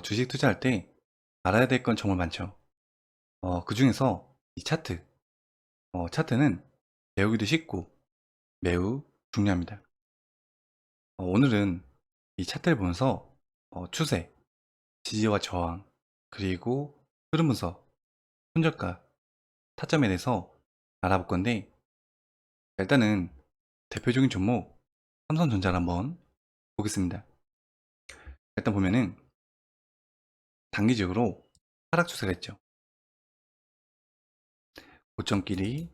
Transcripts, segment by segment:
주식 투자할 때 알아야 될 건 정말 많죠. 그 중에서 이 차트, 차트는 배우기도 쉽고 매우 중요합니다. 오늘은 이 차트를 보면서 추세, 지지와 저항, 그리고 흐름 분석, 손절가, 타점에 대해서 알아볼 건데, 일단은 대표적인 종목 삼성전자를 한번 보겠습니다. 일단 보면은 단기적으로 하락 추세가 있죠. 고점끼리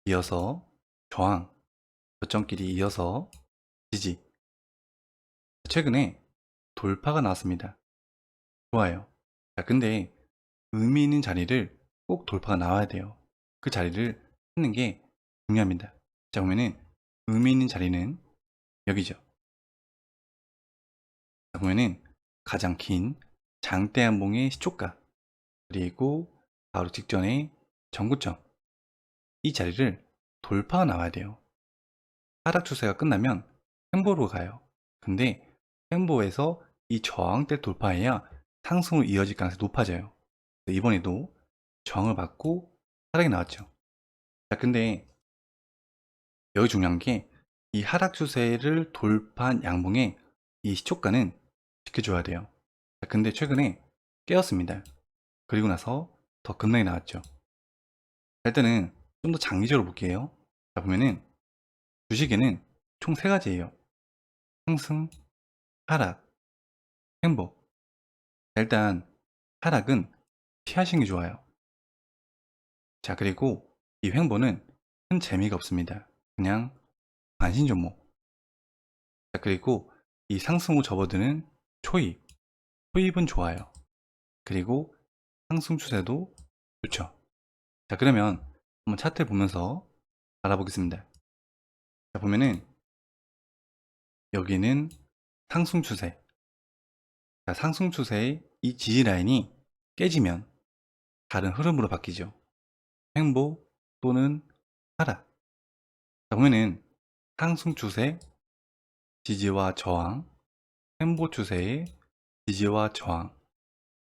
이어서 저항, 저점끼리 이어서 지지. 최근에 돌파가 나왔습니다. 좋아요. 자, 근데 의미 있는 자리를 꼭 돌파가 나와야 돼요. 그 자리를 찾는 게 중요합니다. 자, 보면은 의미 있는 자리는 여기죠. 자, 보면은 가장 긴 장대 한봉의 시초가, 그리고 바로 직전에 전고점, 이 자리를 돌파가 나와야 돼요. 하락 추세가 끝나면 횡보로 가요. 근데 횡보에서 이 저항대를 돌파해야 상승으로 이어질 가능성이 높아져요. 이번에도 저항을 받고 하락이 나왔죠. 자, 근데 여기 중요한 게 이 하락 추세를 돌파한 양봉의 이 시초가는 지켜줘야 돼요. 자, 근데 최근에 깨었습니다. 그리고 나서 더 급락이 나왔죠. 일단은 좀 더 장기적으로 볼게요. 자, 보면은 주식에는 총 세 가지예요. 상승, 하락, 횡보. 자, 일단 하락은 피하시는 게 좋아요. 자, 그리고 이 횡보는 큰 재미가 없습니다. 그냥 관심 종목. 자, 그리고 이 상승 후 접어드는 초입. 초입은 좋아요. 그리고 상승 추세도 좋죠. 자, 그러면 한번 차트를 보면서 알아보겠습니다. 자, 보면은 여기는 상승 추세. 자, 상승 추세의 이 지지 라인이 깨지면 다른 흐름으로 바뀌죠. 횡보 또는 하락. 자, 보면은 상승 추세, 지지와 저항, 횡보 추세의 지지와 저항,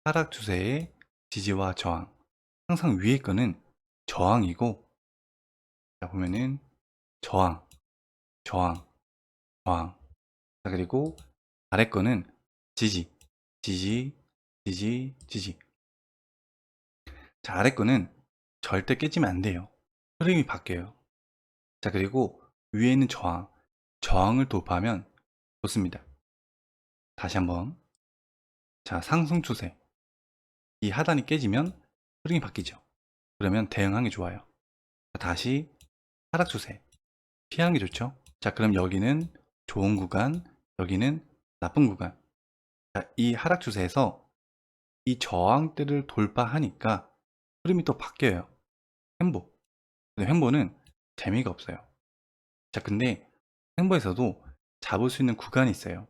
하락 추세의 지지와 저항. 항상 위에 거는 저항이고, 자, 보면은 저항, 저항, 저항. 자, 그리고 아래 거는 지지, 지지, 지지, 지지. 자, 아래 거는 절대 깨지면 안 돼요. 흐름이 바뀌어요. 자, 그리고 위에 있는 저항, 저항을 돌파하면 좋습니다. 다시 한번. 자, 상승 추세. 이 하단이 깨지면 흐름이 바뀌죠. 그러면 대응하는 게 좋아요. 자, 다시 하락 추세. 피하는 게 좋죠. 자, 그럼 여기는 좋은 구간, 여기는 나쁜 구간. 자, 이 하락 추세에서 이 저항대를 돌파하니까 흐름이 또 바뀌어요. 횡보. 근데 횡보는 재미가 없어요. 자, 근데 횡보에서도 잡을 수 있는 구간이 있어요.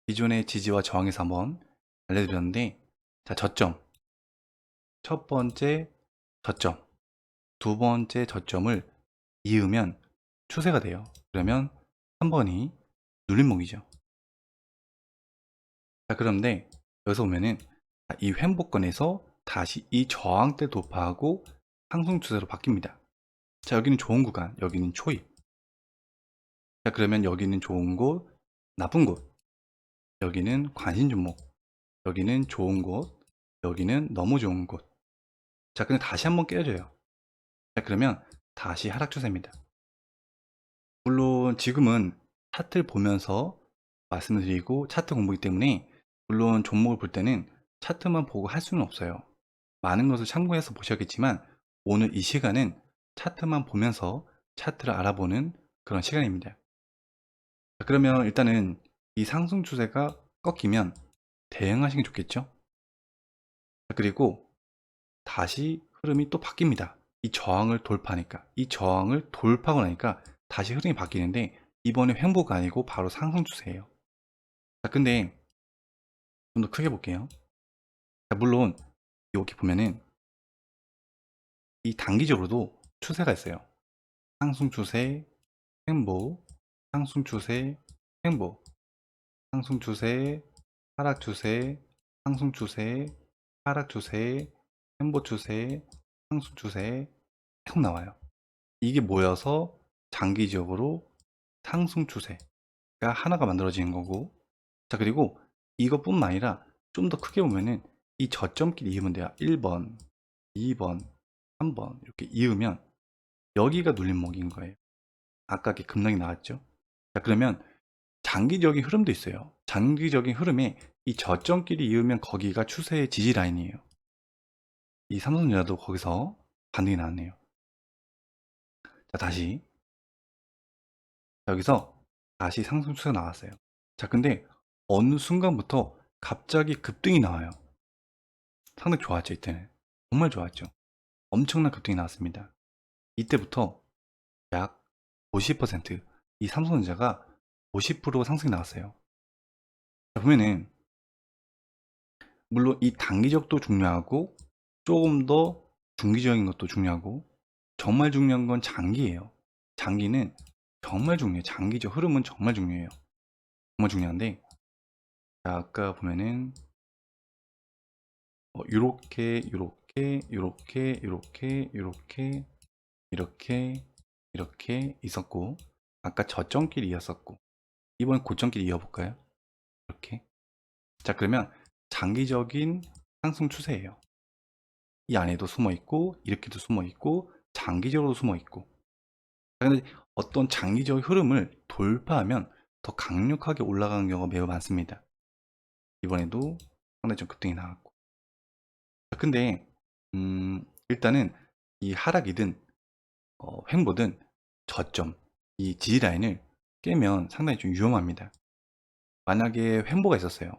기존의 지지와 저항에서 한번 알려드렸는데, 자, 저점. 첫 번째 저점, 두 번째 저점을 이으면 추세가 돼요. 그러면 3번이 눌림목이죠. 자, 그런데 여기서 보면은 이 횡보권에서 다시 이 저항대 돌파하고 상승 추세로 바뀝니다. 자, 여기는 좋은 구간, 여기는 초입. 자, 그러면 여기는 좋은 곳, 나쁜 곳. 여기는 관심 종목, 여기는 좋은 곳, 여기는 너무 좋은 곳. 자, 근데 다시 한번 깨져요. 자, 그러면 다시 하락 추세입니다. 물론 지금은 차트를 보면서 말씀을 드리고 차트 공부이기 때문에, 물론 종목을 볼 때는 차트만 보고 할 수는 없어요. 많은 것을 참고해서 보셔야겠지만, 오늘 이 시간은 차트만 보면서 차트를 알아보는 그런 시간입니다. 자, 그러면 일단은 이 상승 추세가 꺾이면 대응하시는 게 좋겠죠. 자, 그리고 다시 흐름이 또 바뀝니다. 이 저항을 돌파하니까, 이 저항을 돌파하고 나니까 다시 흐름이 바뀌는데, 이번에 횡보가 아니고 바로 상승 추세예요. 자, 근데 좀 더 크게 볼게요. 자, 물론 여기 보면은 이 단기적으로도 추세가 있어요. 상승 추세, 횡보, 상승 추세, 횡보, 상승 추세, 하락 추세, 상승 추세, 하락 추세, 횡보 추세, 상승 추세 계속 나와요. 이게 모여서 장기적으로 상승 추세가 하나가 만들어지는 거고, 자, 그리고 이것뿐만 아니라 좀 더 크게 보면은 이 저점끼리 이으면 돼요. 1번, 2번, 3번 이렇게 이으면 여기가 눌림목인 거예요. 아까 게 급락이 나왔죠. 자, 그러면 장기적인 흐름도 있어요. 장기적인 흐름에 이 저점끼리 이으면 거기가 추세의 지지 라인이에요. 이 삼성전자도 거기서 반등이 나왔네요. 자, 다시 여기서 다시 상승 추세가 나왔어요. 자, 근데 어느 순간부터 갑자기 급등이 나와요. 상당히 좋았죠. 이때는 정말 좋았죠. 엄청난 급등이 나왔습니다. 이때부터 약 50%이 삼성전자가 50% 상승이 나왔어요. 자, 보면은 물론 이 단기적도 중요하고 조금 더 중기적인 것도 중요하고 정말 중요한 건 장기예요. 장기는 정말 중요해요. 장기적 흐름은 정말 중요해요. 정말 중요한데, 자, 아까 보면은 요렇게 요렇게 요렇게 요렇게 요렇게 이렇게 이렇게 있었고, 아까 저점끼리 이었었고, 이번 고점끼리 이어볼까요? 이렇게. 자, 그러면 장기적인 상승 추세예요. 이 안에도 숨어 있고 이렇게도 숨어 있고 장기적으로 숨어 있고. 근데 어떤 장기적 흐름을 돌파하면 더 강력하게 올라가는 경우가 매우 많습니다. 이번에도 상당히 좀 급등이 나왔고. 근데 일단은 이 하락이든 횡보든 저점, 이 지지라인을 깨면 상당히 좀 위험합니다. 만약에 횡보가 있었어요.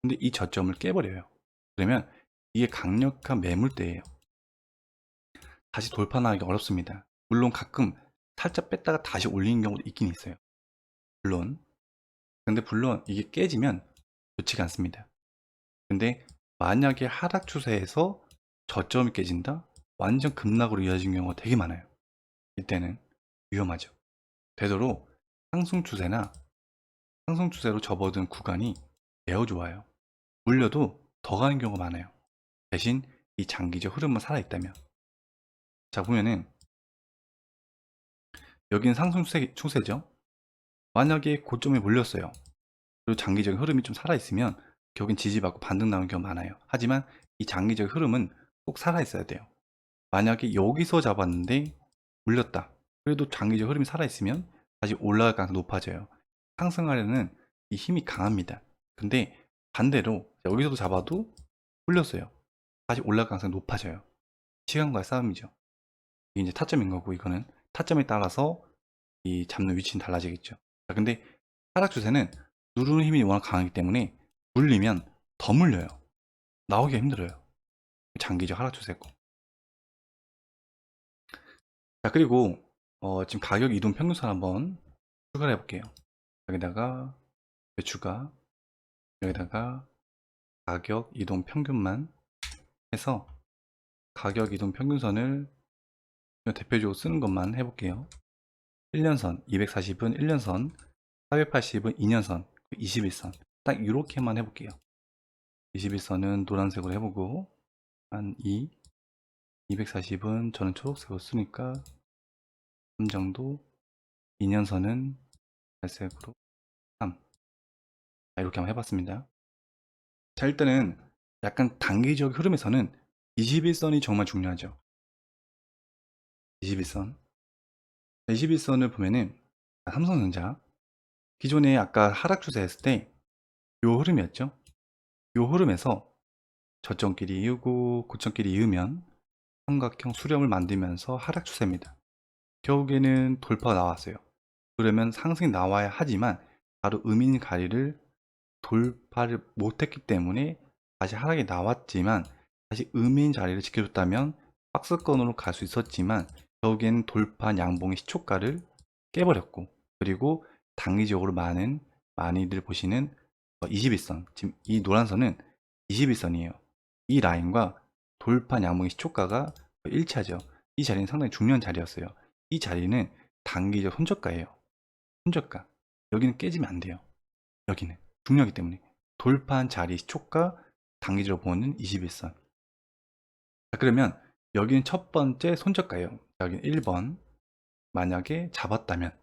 근데 이 저점을 깨버려요. 그러면 이게 강력한 매물대예요. 다시 돌파하기 어렵습니다. 물론 가끔 살짝 뺐다가 다시 올리는 경우도 있긴 있어요. 물론. 근데 물론 이게 깨지면 좋지가 않습니다. 근데 만약에 하락 추세에서 저점이 깨진다? 완전 급락으로 이어진 경우가 되게 많아요. 이때는 위험하죠. 되도록 상승 추세나 상승 추세로 접어든 구간이 매우 좋아요. 물려도 더 가는 경우가 많아요. 대신 이 장기적 흐름만 살아있다면. 자, 보면은 여기는 상승 추세죠. 만약에 고점에 몰렸어요. 그리고 장기적인 흐름이 좀 살아있으면 결국엔 지지받고 반등 나오는 경우가 많아요. 하지만 이 장기적 흐름은 꼭 살아있어야 돼요. 만약에 여기서 잡았는데 물렸다. 그래도 장기적 흐름이 살아있으면 다시 올라갈 가능성이 높아져요. 상승하려는 이 힘이 강합니다. 근데 반대로 여기서도 잡아도 물렸어요. 다시 올라갈 가능성이 높아져요. 시간과의 싸움이죠. 이게 이제 타점인 거고, 이거는 타점에 따라서 이 잡는 위치는 달라지겠죠. 자, 근데 하락 추세는 누르는 힘이 워낙 강하기 때문에 물리면 더 물려요. 나오기가 힘들어요. 장기적 하락 추세고. 자, 그리고 지금 가격 이동 평균선 한번 추가를 해볼게요. 여기다가 추가, 여기다가 가격 이동 평균만 해서 가격 이동 평균선을 대표적으로 쓰는 것만 해볼게요. 1년선 240은 1년선, 480은 2년선, 21선 딱 이렇게만 해볼게요. 21선은 노란색으로 해보고 한 2, 240은 저는 초록색으로 쓰니까 3 정도, 2년선은 갈색으로 3. 자, 이렇게 한번 해봤습니다. 자, 일단은 약간 단기적 흐름에서는 21선이 정말 중요하죠. 21선. 21선을 보면은 삼성전자 기존에 아까 하락 추세 했을 때 요 흐름이었죠. 요 흐름에서 저점끼리 이으고 고점끼리 이으면 삼각형 수렴을 만들면서 하락 추세입니다. 결국에는 돌파가 나왔어요. 그러면 상승이 나와야 하지만 바로 음인가리를 돌파를 못했기 때문에 다시 하락이 나왔지만, 다시 음인 자리를 지켜줬다면 박스권으로 갈 수 있었지만 결국에는 돌파 양봉의 시초가를 깨버렸고, 그리고 단기적으로 많이들 보시는 21선, 지금 이 노란선은 21선이에요. 이 라인과 돌파 양봉의 시초가가 일치하죠. 이 자리는 상당히 중요한 자리였어요. 이 자리는 단기적 손저가예요. 손저가. 여기는 깨지면 안 돼요. 여기는 중요하기 때문에 돌파한 자리 초가 단기적으로 보는 21선. 자, 그러면 여기는 첫 번째 손절가예요. 여기는 1번. 만약에 잡았다면.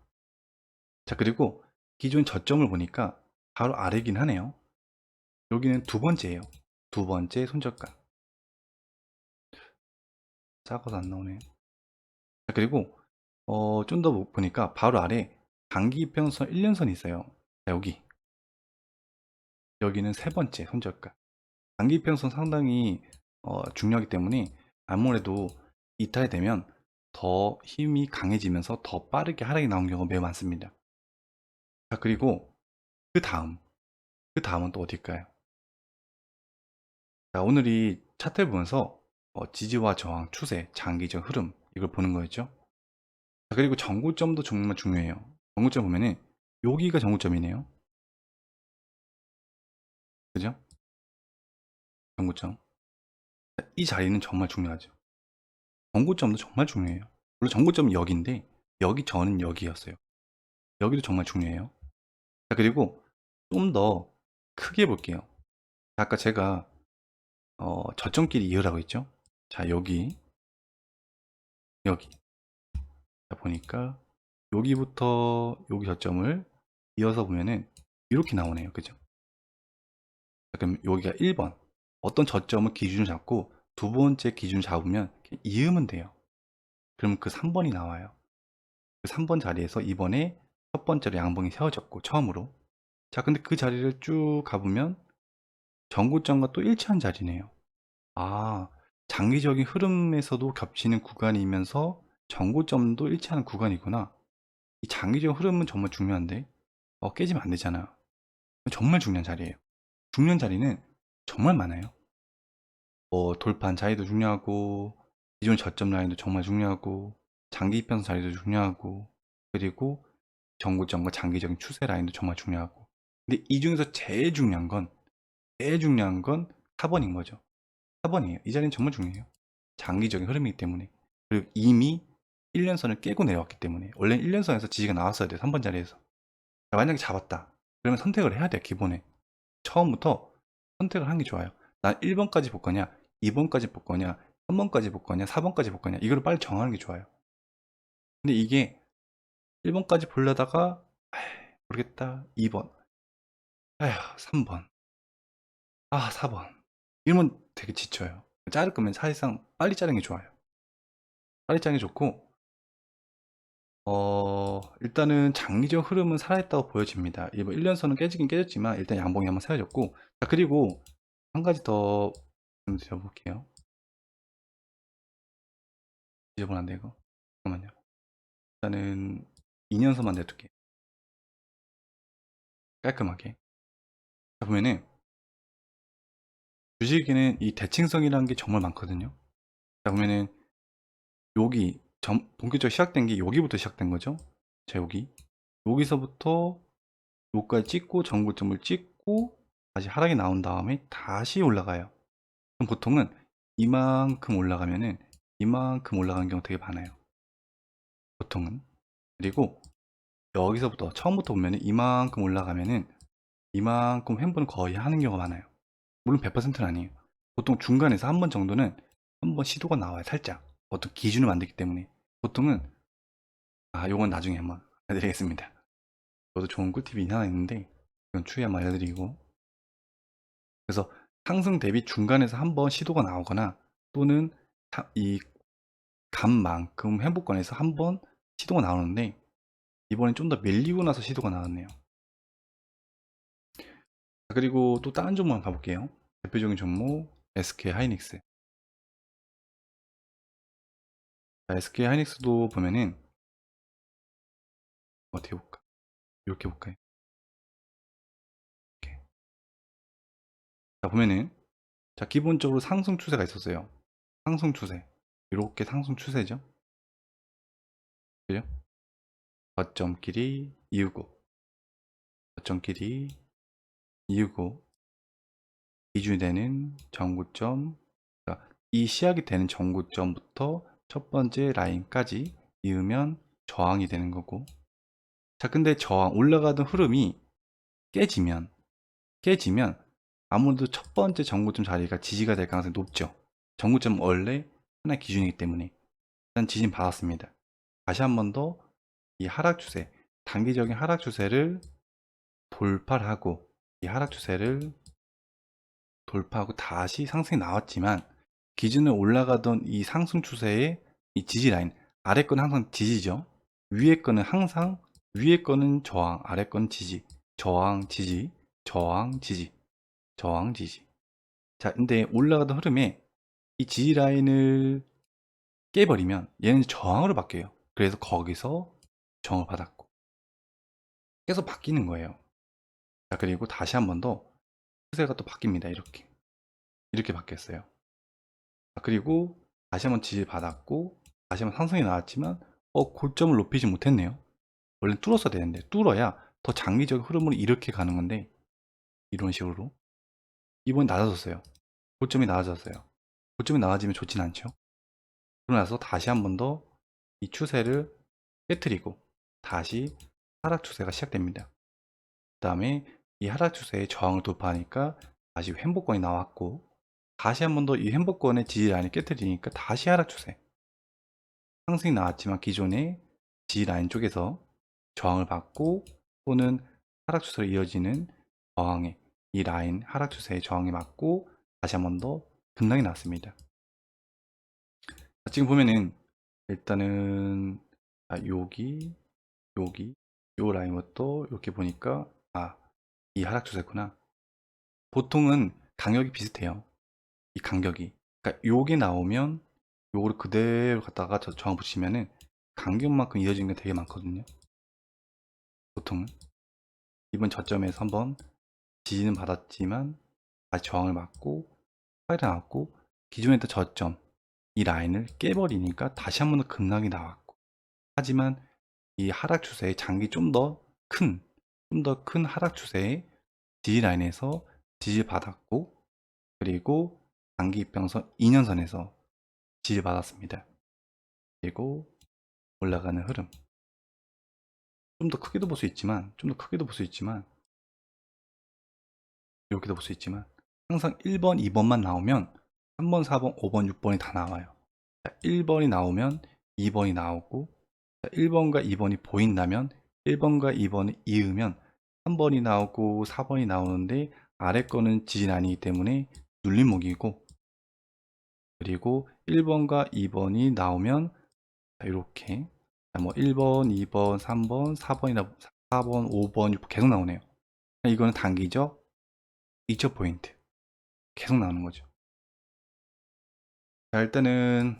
자, 그리고 기존 저점을 보니까 바로 아래긴 하네요. 여기는 두 번째예요. 두 번째 손절가. 작아서 안 나오네. 자, 그리고 좀 더 보니까 바로 아래 단기 이평선 1년선이 있어요. 자, 여기는 세 번째 손절가. 단기 이평선 상당히 중요하기 때문에 아무래도 이탈이 되면 더 힘이 강해지면서 더 빠르게 하락이 나온 경우가 매우 많습니다. 자, 그리고 그 다음은 또 어딜까요? 자, 오늘 이 차트를 보면서 지지와 저항, 추세, 장기적 흐름 이걸 보는 거였죠. 자, 그리고 정고점도 정말 중요해요. 정고점 보면은 여기가 정고점이네요. 그죠? 정고점. 자, 이 자리는 정말 중요하죠. 정고점도 정말 중요해요. 물론 정고점은 여기인데 여기 전은 여기였어요. 여기도 정말 중요해요. 자, 그리고 좀 더 크게 볼게요. 아까 제가 저점끼리 이으라고 했죠. 자, 여기 자, 보니까 여기부터 여기 저점을 이어서 보면은 이렇게 나오네요. 그죠? 자, 그럼 여기가 1번 어떤 저점을 기준을 잡고 두 번째 기준 잡으면 이으면 돼요. 그럼 그 3번이 나와요. 그 3번 자리에서 이번에 첫 번째로 양봉이 세워졌고 처음으로. 자, 근데 그 자리를 쭉 가보면 전고점과 또 일치한 자리네요. 아, 장기적인 흐름에서도 겹치는 구간이면서 전고점도 일치하는 구간이구나. 이 장기적 흐름은 정말 중요한데 깨지면 안 되잖아요. 정말 중요한 자리예요. 중요한 자리는 정말 많아요. 돌파한 자리도 중요하고 기존 저점 라인도 정말 중요하고 장기 이평선 자리도 중요하고 그리고 전고점과 장기적인 추세 라인도 정말 중요하고 근데 이 중에서 제일 중요한 건 4번인 거죠. 4번이에요. 이 자리는 정말 중요해요. 장기적인 흐름이기 때문에 그리고 이미 1년선을 깨고 내려왔기 때문에 원래 1년선에서 지지가 나왔어야 돼요. 3번 자리에서. 자, 만약에 잡았다. 그러면 선택을 해야 돼요. 기본에. 처음부터 선택을 하는 게 좋아요. 난 1번까지 볼 거냐, 2번까지 볼 거냐, 3번까지 볼 거냐, 4번까지 볼 거냐. 이거를 빨리 정하는 게 좋아요. 근데 이게 1번까지 보려다가 모르겠다. 2번. 아휴, 3번. 4번. 이러면 되게 지쳐요. 자를 거면 사실상 빨리 자르는 게 좋아요. 빨리 자르는 게 좋고 일단은 장기적 흐름은 살아있다고 보여집니다. 1년선은 깨지긴 깨졌지만 일단 양봉이 한번 세워졌고 자, 그리고 한 가지 더 드려볼게요. 지저분한데 이거 잠깐만요. 일단은 2년선만 내둘게요. 깔끔하게. 자, 보면은 주식에는 이 대칭성이라는 게 정말 많거든요. 자, 보면은 여기 본격적으로 시작된 게 여기부터 시작된 거죠. 자, 여기서부터 여기까지 찍고 전고점을 찍고 다시 하락이 나온 다음에 다시 올라가요. 그럼 보통은 이만큼 올라가는 경우 되게 많아요. 보통은. 그리고 여기서부터 처음부터 보면은 이만큼 올라가면은 이만큼 횡보는 거의 하는 경우가 많아요. 물론 100%는 아니에요. 보통 중간에서 한 번 정도는 한 번 시도가 나와요. 살짝. 어떤 기준을 만들기 때문에. 보통은 요건 나중에 한번 알려드리겠습니다. 저도 좋은 꿀팁이 하나 있는데 이건 추후에 한번 알려드리고 그래서 상승 대비 중간에서 한 번 시도가 나오거나 또는 이 간만큼 행보권에서 한 번 시도가 나오는데 이번엔 좀 더 밀리고 나서 시도가 나왔네요. 그리고 또 다른 종목 한번 가볼게요. 대표적인 종목 SK 하이닉스. SK 하이닉스도 보면은 어떻게 볼까? 이렇게 볼까요? 이렇게. 자, 보면은 자, 기본적으로 상승 추세가 있었어요. 상승 추세. 이렇게 상승 추세죠. 그죠? 저점끼리 이으고 저점끼리 이으고 기준이 되는 전고점 그러니까 이 시작이 되는 전고점부터 첫 번째 라인까지 이으면 저항이 되는 거고 자, 근데 저항 올라가던 흐름이 깨지면 아무래도 첫 번째 전고점 자리가 지지가 될 가능성이 높죠. 전고점 원래 하나의 기준이기 때문에. 일단 지진 받았습니다. 다시 한 번 더 이 하락 추세, 단기적인 하락 추세를 돌파를 하고, 이 하락 추세를 돌파하고 다시 상승이 나왔지만, 기준을 올라가던 이 상승 추세의 이 지지 라인, 아래 거는 항상 지지죠. 위에 거는 항상, 위에 거는 저항, 아래 거는 지지, 저항, 지지, 저항, 지지, 저항, 지지. 자, 근데 올라가던 흐름에 이 지지 라인을 깨버리면 얘는 저항으로 바뀌어요. 그래서 거기서 저항을 받았고 계속 바뀌는 거예요. 자, 그리고 다시 한 번 더 추세가 또 바뀝니다. 이렇게 바뀌었어요. 자, 그리고 다시 한번 지지 받았고 다시 한번 상승이 나왔지만 고점을 높이지 못했네요. 원래 뚫었어야 되는데, 뚫어야 더 장기적 흐름으로 이렇게 가는 건데 이런 식으로 이번에 낮아졌어요. 고점이 낮아졌어요. 고점이 낮아지면 좋진 않죠. 그러고 나서 다시 한 번 더 이 추세를 깨트리고 다시 하락 추세가 시작됩니다. 그 다음에 이 하락 추세의 저항을 돌파하니까 다시 횡보권이 나왔고, 다시 한 번 더 이 횡보권의 지지 라인을 깨트리니까 다시 하락 추세, 상승이 나왔지만 기존의 지지 라인 쪽에서 저항을 받고 또는 하락 추세로 이어지는 저항에, 이 라인 하락 추세의 저항에 맞고 다시 한 번 더 급락이 났습니다. 지금 보면은 일단은 여기 요 라인부터 이렇게 보니까 이 하락 추세구나. 보통은 간격이 비슷해요. 이 간격이. 그러니까 요게 나오면 요거를 그대로 갖다가 저항 붙이면은 간격만큼 이어지는 게 되게 많거든요. 보통은. 이번 저점에서 한번 지지는 받았지만 다시 저항을 맞고 파이를 나왔고, 기존에 있던 저점 이 라인을 깨버리니까 다시 한 번 더 급락이 나왔고, 하지만 이 하락 추세의 장기 좀 더 큰 하락 추세의 지지 라인에서 지지 받았고, 그리고 장기 입평선 2년선에서 지지 받았습니다. 그리고 올라가는 흐름, 좀 더 크게도 볼 수 있지만 이렇게도 볼 수 있지만 항상 1번, 2번만 나오면 3번, 4번, 5번, 6번이 다 나와요. 1번이 나오면 2번이 나오고, 1번과 2번이 보인다면 1번과 2번을 이으면 3번이 나오고 4번이 나오는데, 아래 거는 지진 아니기 때문에 눌림목이고, 그리고 1번과 2번이 나오면 이렇게 뭐 1번, 2번, 3번, 4번이나 4번, 5번, 6번 계속 나오네요. 이거는 단기적 2차 포인트 계속 나오는 거죠. 자, 일단은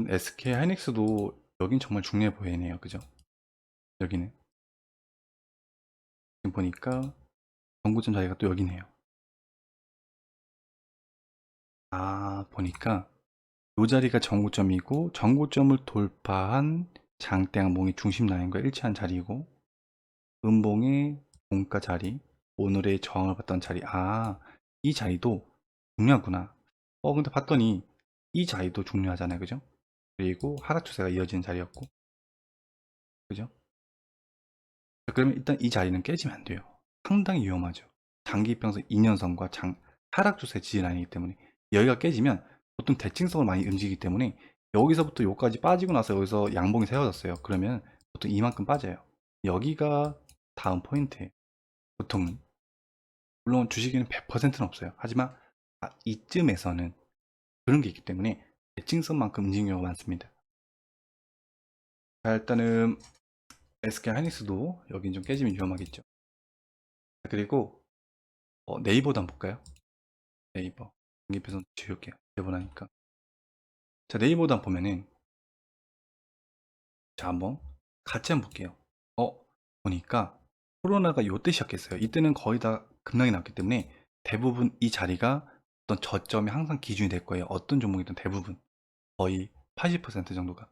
SK 하이닉스도 여긴 정말 중요해 보이네요. 그죠? 여기는 지금 보니까 정고점 자리가 또 여기네요. 보니까 이 자리가 정고점이고, 정고점을 돌파한 장대항봉이 중심 라인과 일치한 자리고, 음봉의 종가 자리, 오늘의 저항을 받던 자리, 이 자리도 중요하구나. 근데 봤더니 이 자리도 중요하잖아요. 그죠? 그리고 하락 추세가 이어지는 자리였고, 그죠? 그러면 일단 이 자리는 깨지면 안 돼요. 상당히 위험하죠. 장기 입평선 2년선과 하락 추세 지지 라인이기 때문에 여기가 깨지면 보통 대칭성을 많이 움직이기 때문에 여기서부터 여기까지 빠지고 나서 여기서 양봉이 세워졌어요. 그러면 보통 이만큼 빠져요. 여기가 다음 포인트예요. 보통은. 물론 주식에는 100%는 없어요. 하지만 이쯤에서는 그런 게 있기 때문에 대칭성만큼 움직이는 경우가 많습니다. 자, 일단은 SK 하이닉스도 여긴 좀 깨지면 위험하겠죠. 그리고 네이버도 한번 볼까요? 네이버 중립에서 지울게요. 네이버라니까. 자, 네이버도 한번 보면은, 자, 한번 같이 한번 볼게요. 보니까 코로나가 요때 시작했어요. 이때는 거의 다 급락이 났기 때문에 대부분 이 자리가 어떤 저점이 항상 기준이 될 거예요. 어떤 종목이든 대부분 거의 80% 정도가.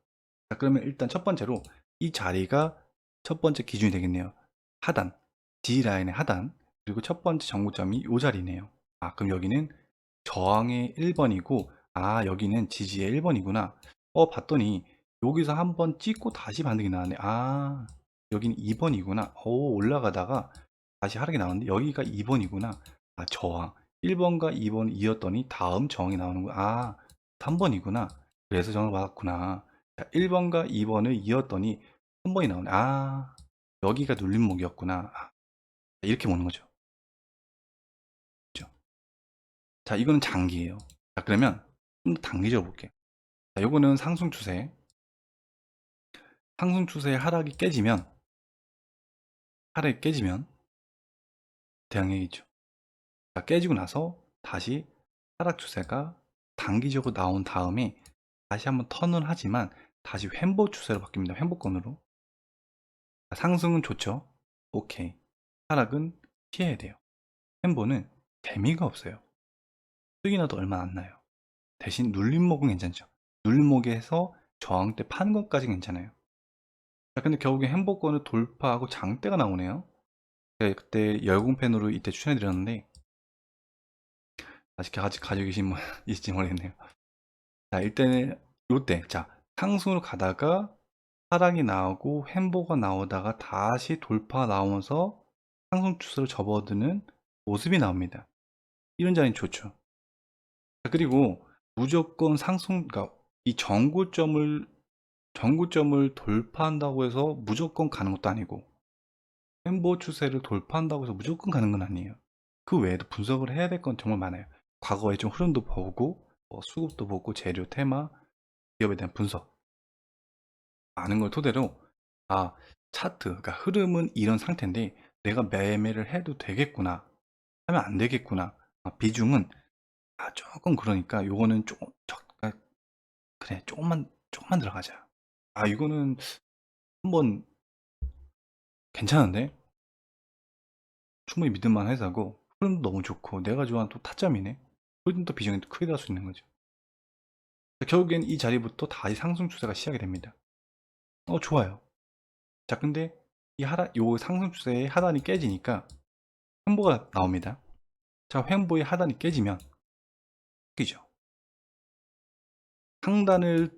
자, 그러면 일단 첫 번째로 이 자리가 첫 번째 기준이 되겠네요. 하단, D라인의 하단, 그리고 첫 번째 정고점이 이 자리네요. 그럼 여기는 저항의 1번이고, 여기는 지지의 1번이구나. 봤더니 여기서 한번 찍고 다시 반등이 나왔네. 여기는 2번이구나. 올라가다가 다시 하락이 나왔는데 여기가 2번이구나. 저항. 1번과 2번 이었더니 다음 저항이 나오는 거야. 3번이구나. 그래서 저항을 받았구나. 자, 1번과 2번을 이었더니 3번이 나오네. 여기가 눌림목이었구나. 이렇게 보는 거죠. 그죠? 자, 이거는 장기예요. 자, 그러면 좀 더 단기적으로 볼게요. 자, 요거는 상승 추세. 상승 추세의 하락이 깨지면 대항력이죠. 자, 깨지고 나서 다시 하락 추세가 단기적으로 나온 다음에 다시 한번 턴을 하지만 다시 횡보 추세로 바뀝니다. 횡보권으로. 상승은 좋죠. 오케이. 하락은 피해야 돼요. 횡보는 재미가 없어요. 수익이 나도 얼마 안 나요. 대신 눌림목은 괜찮죠. 눌림목에서 저항 때 파는 것까지 괜찮아요. 자, 근데 결국에 횡보권을 돌파하고 장대가 나오네요. 제가 그때 열공펜으로 이때 추천해 드렸는데 아직 가지고 계신 분 있을지 모르겠네요. 자, 일단은 요때 상승으로 가다가 하락이 나오고 횡보가 나오다가 다시 돌파 나오면서 상승 추세로 접어드는 모습이 나옵니다. 이런 자리는 좋죠. 자, 그리고 무조건 그러니까 이 전고점을 돌파한다고 해서 무조건 가는 것도 아니고 횡보 추세를 돌파한다고 해서 무조건 가는 건 아니에요. 그 외에도 분석을 해야 될 건 정말 많아요. 과거의 좀 흐름도 보고 수급도 보고 재료 테마 기업에 대한 분석 많은 걸 토대로 차트 그러니까 흐름은 이런 상태인데 내가 매매를 해도 되겠구나 하면 안 되겠구나. 비중은 조금 그러니까 요거는 조금 그래 조금만 들어가자. 이거는 한번 괜찮은데 충분히 믿을만 해서고 흐름도 너무 좋고 내가 좋아하는 또 타점이네. 그럼 또 비중이 또 크게 날 수 있는 거죠. 결국엔 이 자리부터 다시 상승 추세가 시작이 됩니다. 좋아요. 자, 근데 요 상승 추세의 하단이 깨지니까 횡보가 나옵니다. 자, 횡보의 하단이 깨지면 끼죠. 상단을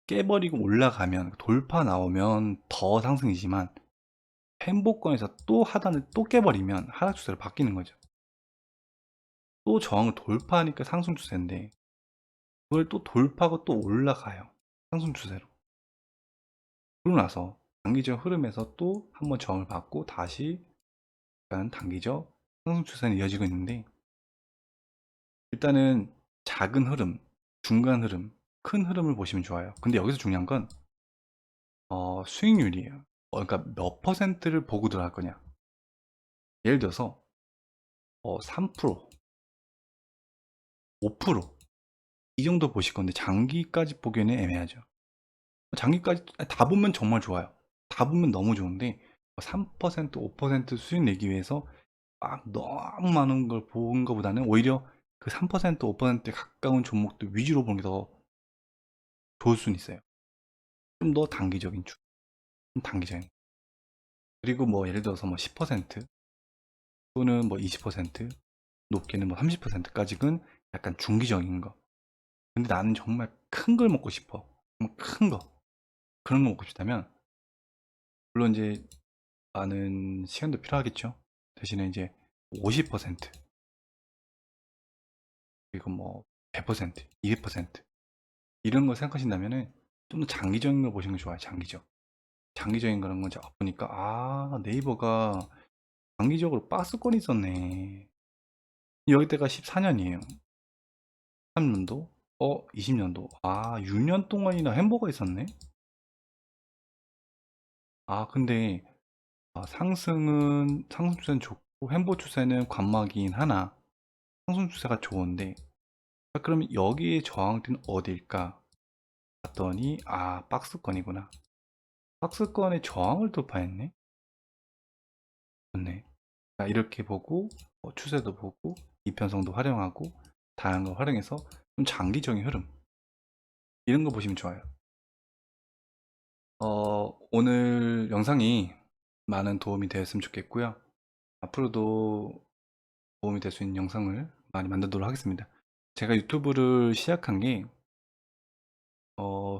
깨버리고 올라가면 돌파 나오면 더 상승이지만 횡보권에서 또 하단을 또 깨버리면 하락 추세로 바뀌는 거죠. 또 저항을 돌파하니까 상승 추세인데 그걸 또 돌파하고 또 올라가요. 상승 추세로. 그러고 나서 단기적 흐름에서 또 한번 저항을 받고 다시 약간 단기적 상승 추세는 이어지고 있는데 일단은 작은 흐름, 중간 흐름, 큰 흐름을 보시면 좋아요. 근데 여기서 중요한 건 수익률이에요. 그러니까 몇 퍼센트를 보고 들어갈 거냐. 예를 들어서 3%, 5%이 정도 보실 건데 장기까지 보기에는 애매하죠. 장기까지 다 보면 정말 좋아요. 다 보면 너무 좋은데 3%, 5% 수익 내기 위해서 막 너무 많은 걸 본 것보다는 오히려 그 3%, 5%에 가까운 종목들 위주로 보는 게 더 좋을 수는 있어요. 좀 더 단기적인 좀 단기적인. 그리고 뭐 예를 들어서 뭐 10% 또는 뭐 20% 높게는 뭐 30%까지는 약간 중기적인 거. 근데 나는 정말 큰 걸 먹고 싶어. 정말 큰 거. 그런 거 먹고 싶다면 물론 이제 많은 시간도 필요하겠죠. 대신에 이제 50% 그리고 뭐 100%, 200% 이런 거 생각하신다면은 좀 더 장기적인 걸 보시는 게 좋아요. 장기적인 그런 거 보니까 네이버가 장기적으로 박스권이 있었네. 여기때가 14년이에요. 3년도 20년도 6년 동안이나 햄버거 있었네. 근데 상승 추세는 좋고 햄버 추세는 관막이긴 하나 상승 추세가 좋은데 그러면 여기에 저항대는 어디일까 봤더니 박스권이구나. 박스권의 저항을 돌파했네. 좋네. 이렇게 보고 추세도 보고 이편성도 활용하고 다양한 걸 활용해서 좀 장기적인 흐름 이런 거 보시면 좋아요. 오늘 영상이 많은 도움이 되었으면 좋겠고요. 앞으로도 도움이 될 수 있는 영상을 많이 만들도록 하겠습니다. 제가 유튜브를 시작한 게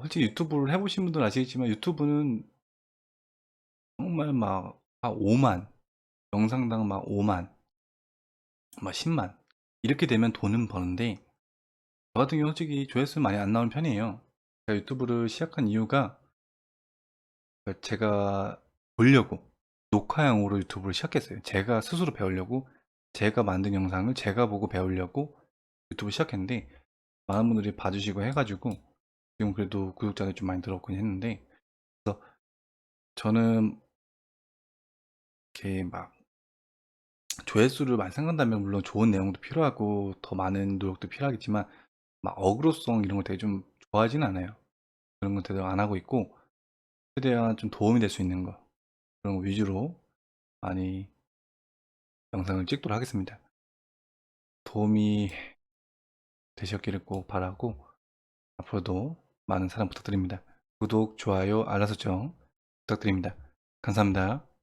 솔직히 유튜브를 해보신 분들은 아시겠지만 유튜브는 정말 막 5만 영상당 막 5만 뭐 10만 이렇게 되면 돈은 버는데 저 같은 경우 솔직히 조회수 많이 안 나오는 편이에요. 제가 유튜브를 시작한 이유가 제가 보려고 녹화용으로 유튜브를 시작했어요. 제가 스스로 배우려고 제가 만든 영상을 제가 보고 배우려고 유튜브 시작했는데 많은 분들이 봐주시고 해가지고 지금 그래도 구독자들이 좀 많이 늘었긴 했는데 그래서 저는 이렇게 막 조회수를 많이 생각한다면 물론 좋은 내용도 필요하고 더 많은 노력도 필요하겠지만 막 어그로성 이런 걸 되게 좀 좋아하지는 않아요. 그런 건 되도록 안 하고 있고 최대한 좀 도움이 될 수 있는 거 그런 거 위주로 많이 영상을 찍도록 하겠습니다. 도움이 되셨기를 꼭 바라고 앞으로도 많은 사랑 부탁드립니다. 구독, 좋아요, 알람 설정 부탁드립니다. 감사합니다.